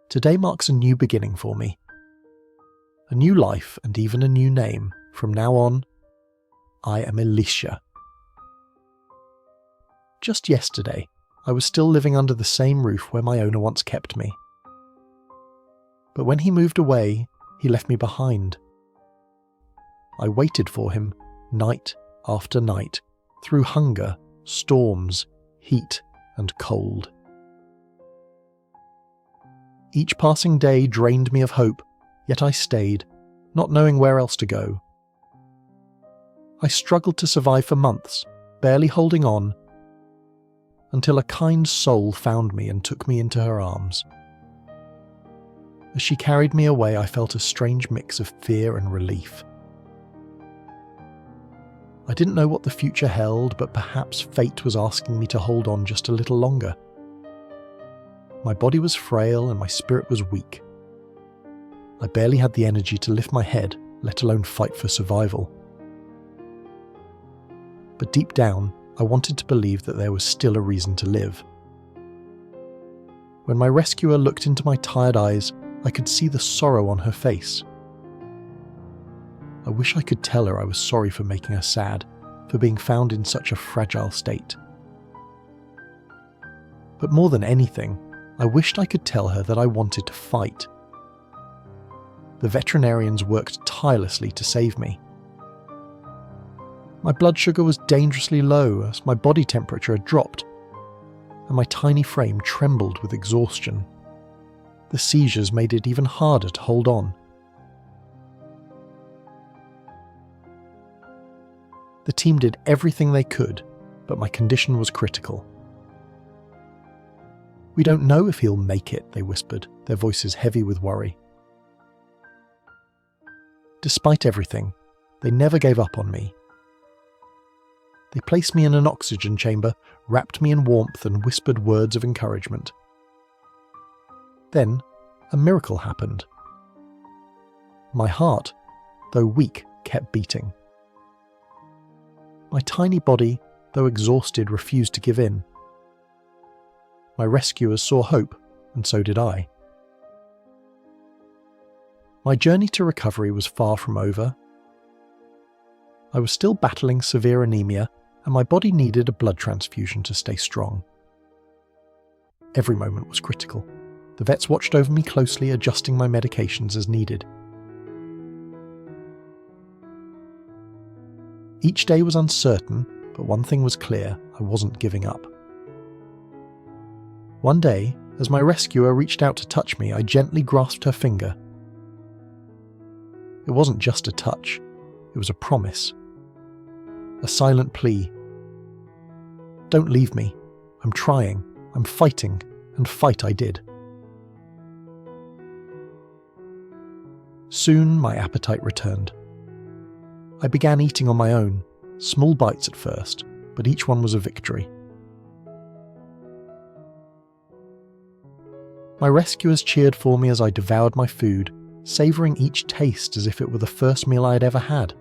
Today marks a new beginning for me. A new life and even a new name. From now on, I am Elisha. Just yesterday, I was still living under the same roof where my owner once kept me. But when he moved away, he left me behind. I waited for him, night after night, through hunger, storms, heat, and cold. Each passing day drained me of hope, yet I stayed, not knowing where else to go. I struggled to survive for months, barely holding on, until a kind soul found me and took me into her arms. As she carried me away, I felt a strange mix of fear and relief. I didn't know what the future held, but perhaps fate was asking me to hold on just a little longer. My body was frail and my spirit was weak. I barely had the energy to lift my head, let alone fight for survival. But deep down, I wanted to believe that there was still a reason to live. When my rescuer looked into my tired eyes, I could see the sorrow on her face. I wish I could tell her I was sorry for making her sad, for being found in such a fragile state. But more than anything, I wished I could tell her that I wanted to fight. The veterinarians worked tirelessly to save me. My blood sugar was dangerously low as my body temperature had dropped, and my tiny frame trembled with exhaustion. The seizures made it even harder to hold on. The team did everything they could, but my condition was critical. "We don't know if he'll make it," they whispered, their voices heavy with worry. Despite everything, they never gave up on me. They placed me in an oxygen chamber, wrapped me in warmth and whispered words of encouragement. Then, a miracle happened. My heart, though weak, kept beating. My tiny body, though exhausted, refused to give in. My rescuers saw hope, and so did I. My journey to recovery was far from over. I was still battling severe anemia, and my body needed a blood transfusion to stay strong. Every moment was critical. The vets watched over me closely, adjusting my medications as needed. Each day was uncertain, but one thing was clear: I wasn't giving up. One day, as my rescuer reached out to touch me, I gently grasped her finger. It wasn't just a touch, it was a promise. A silent plea. "Don't leave me. I'm trying. I'm fighting." And fight I did. Soon my appetite returned. I began eating on my own, small bites at first, but each one was a victory. My rescuers cheered for me as I devoured my food, savouring each taste as if it were the first meal I had ever had.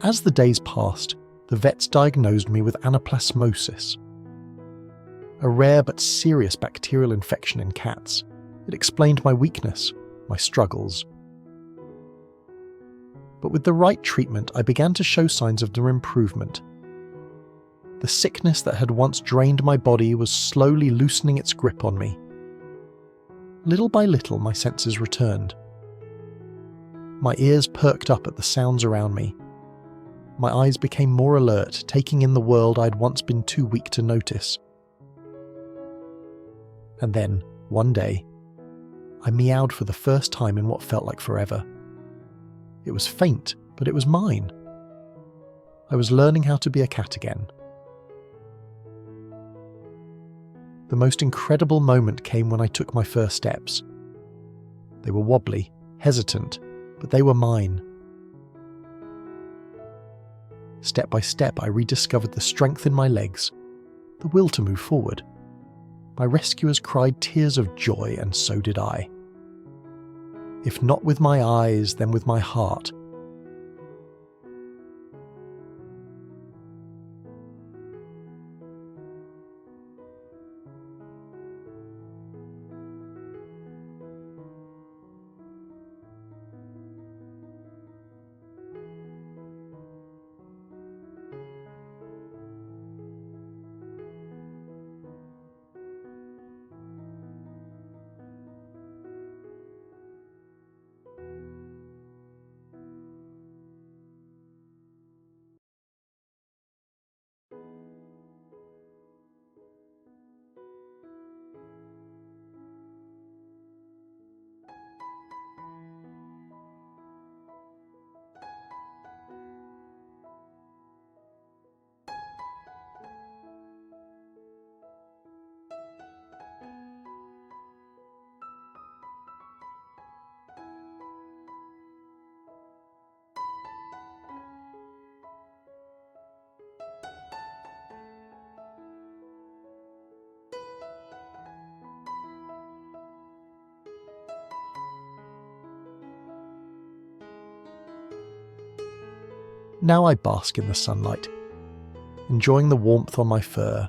As the days passed, the vets diagnosed me with anaplasmosis, a rare but serious bacterial infection in cats. It explained my weakness, my struggles. But with the right treatment, I began to show signs of improvement. The sickness that had once drained my body was slowly loosening its grip on me. Little by little, my senses returned. My ears perked up at the sounds around me. My eyes became more alert, taking in the world I'd once been too weak to notice. And then, one day, I meowed for the first time in what felt like forever. It was faint, but it was mine. I was learning how to be a cat again. The most incredible moment came when I took my first steps. They were wobbly, hesitant, but they were mine. Step by step, I rediscovered the strength in my legs, the will to move forward. My rescuers cried tears of joy, and so did I. If not with my eyes, then with my heart. Now I bask in the sunlight, enjoying the warmth on my fur.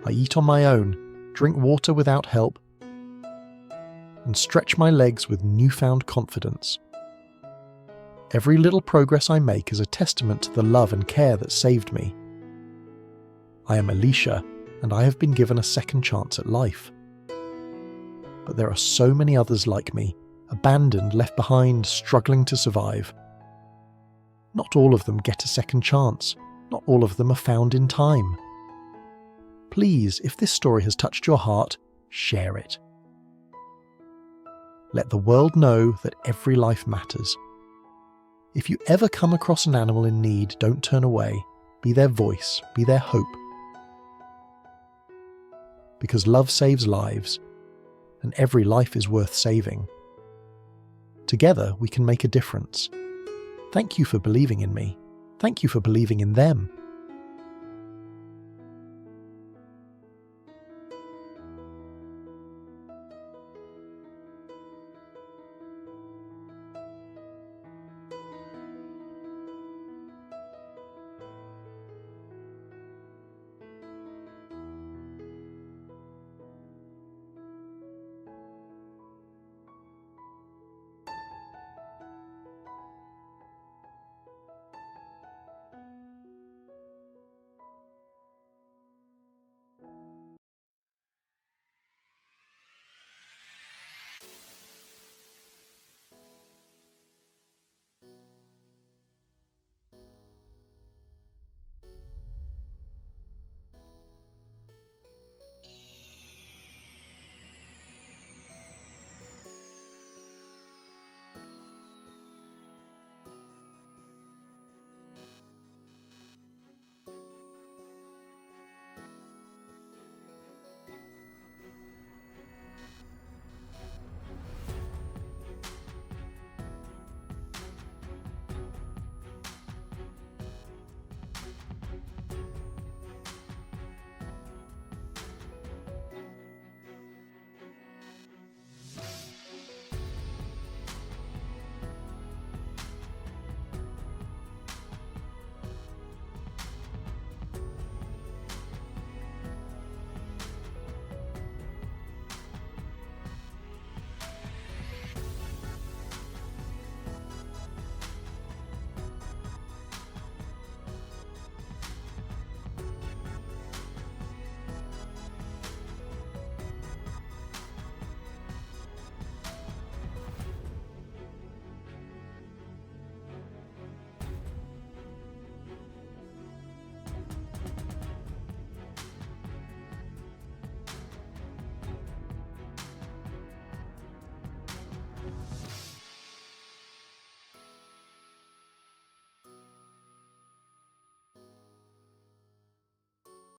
I eat on my own, drink water without help, and stretch my legs with newfound confidence. Every little progress I make is a testament to the love and care that saved me. I am Elisha, and I have been given a second chance at life. But there are so many others like me, abandoned, left behind, struggling to survive. Not all of them get a second chance. Not all of them are found in time. Please, if this story has touched your heart, share it. Let the world know that every life matters. If you ever come across an animal in need, don't turn away. Be their voice, be their hope. Because love saves lives, and every life is worth saving. Together we can make a difference. Thank you for believing in me. Thank you for believing in them.